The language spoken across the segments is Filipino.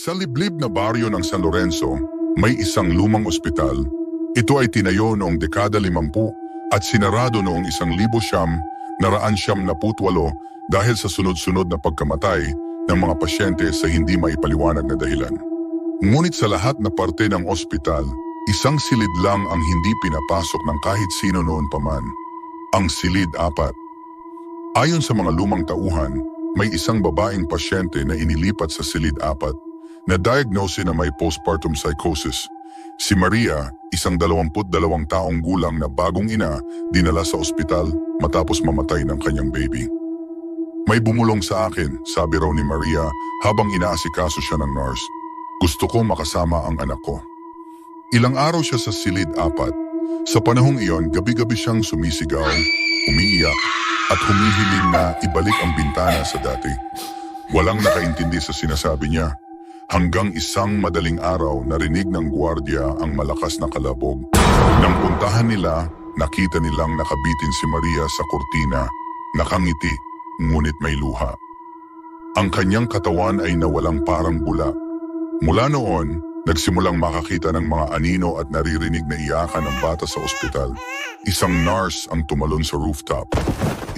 Sa liblib na baryo ng San Lorenzo, may isang lumang ospital. Ito ay tinayo noong dekada 50 at sinarado noong 1978 dahil sa sunod-sunod na pagkamatay ng mga pasyente sa hindi maipaliwanag na dahilan. Ngunit sa lahat na parte ng ospital, isang silid lang ang hindi pinapasok ng kahit sino noon pa man. Ang silid 4. Ayon sa mga lumang tauhan, may isang babaeng pasyente na inilipat sa silid 4 na diagnose na may postpartum psychosis. Si Maria, isang 22 taong gulang na bagong ina, dinala sa ospital matapos mamatay ng kanyang baby. May bumulong sa akin, sabi raw ni Maria habang inaasikaso siya ng nurse. Gusto ko makasama ang anak ko. Ilang araw siya sa silid 4. Sa panahong iyon, gabi-gabi siyang sumisigaw, umiiyak, at humihiling na ibalik ang bintana sa dati. Walang nakaintindi sa sinasabi niya. Hanggang isang madaling araw narinig ng gwardiya ang malakas na kalabog. Nang puntahan nila, nakita nilang nakabitin si Maria sa kurtina, nakangiti, ngunit may luha. Ang kanyang katawan ay nawalang parang bula. Mula noon, nagsimulang makakita ng mga anino at naririnig na iyakan ng bata sa ospital. Isang nurse ang tumalon sa rooftop.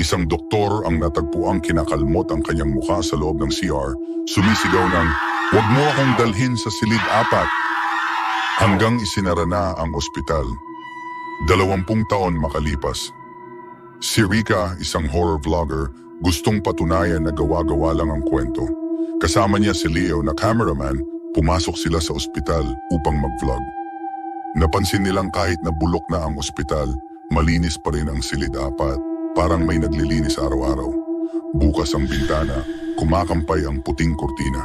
Isang doktor ang natagpuang kinakalmot ang kanyang mukha sa loob ng CR, sumisigaw ng, "Huwag mo akong dalhin sa silid 4." Hanggang isinara na ang ospital. 20 taon makalipas. Si Rica, isang horror vlogger, gustong patunayan na gawa-gawa lang ang kwento. Kasama niya si Leo na cameraman, pumasok sila sa ospital upang mag-vlog. Napansin nilang kahit na bulok na ang ospital, malinis pa rin ang silid 4, parang may naglilinis araw-araw. Bukas ang bintana, kumakampay ang puting kurtina.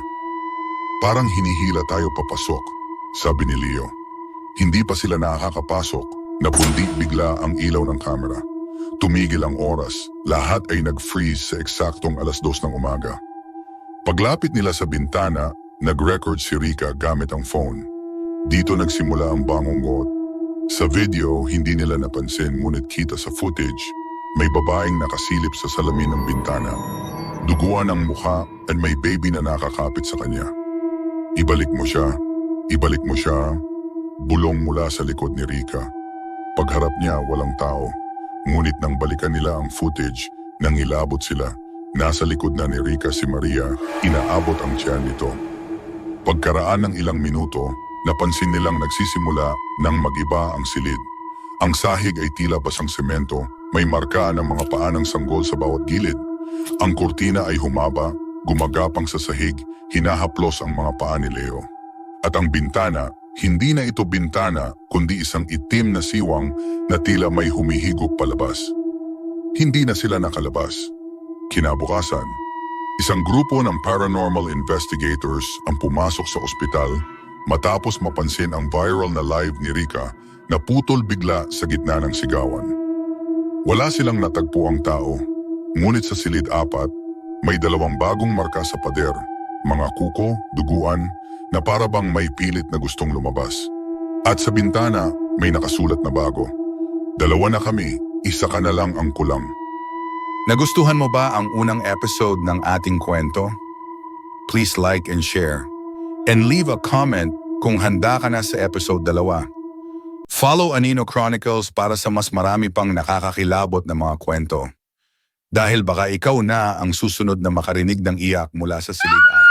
Parang hinihila tayo papasok, sabi ni Leo. Hindi pa sila nakakapasok, napundi bigla ang ilaw ng kamera. Tumigil ang oras, lahat ay nag-freeze sa eksaktong 2:00 ng umaga. Paglapit nila sa bintana, nag-record si Rica gamit ang phone. Dito nagsimula ang bangungot. Sa video, hindi nila napansin ngunit kita sa footage, may babaeng nakasilip sa salamin ng bintana. Duguan ang mukha at may baby na nakakapit sa kanya. Ibalik mo siya, ibalik mo siya, bulong mula sa likod ni Rica. Pagharap niya, walang tao. Ngunit nang balikan nila ang footage, nang ilabot sila, nasa likod na ni Rica si Maria, inaabot ang tiyan nito. Pagkaraan ng ilang minuto, napansin nilang nagsisimula nang mag-iba ang silid. Ang sahig ay tila basang semento, may marka ng mga paa ng sanggol sa bawat gilid. Ang kurtina ay humaba, gumagapang sa sahig, hinahaplos ang mga paa ni Leo. At ang bintana, hindi na ito bintana kundi isang itim na siwang na tila may humihigop palabas. Hindi na sila nakalabas. Kinabukasan, isang grupo ng paranormal investigators ang pumasok sa ospital matapos mapansin ang viral na live ni Rica na putol bigla sa gitna ng sigawan. Wala silang natagpuang tao, ngunit sa silid 4, may 2 bagong marka sa pader, mga kuko, duguan, na para bang may pilit na gustong lumabas. At sa bintana, may nakasulat na bago. 2 na kami, 1 ka na lang ang kulang. Nagustuhan mo ba ang unang episode ng ating kwento? Please like and share. And leave a comment kung handa ka na sa episode 2. Follow Anino Chronicles para sa mas marami pang nakakakilabot na mga kwento. Dahil baka ikaw na ang susunod na makarinig ng iyak mula sa silid 4.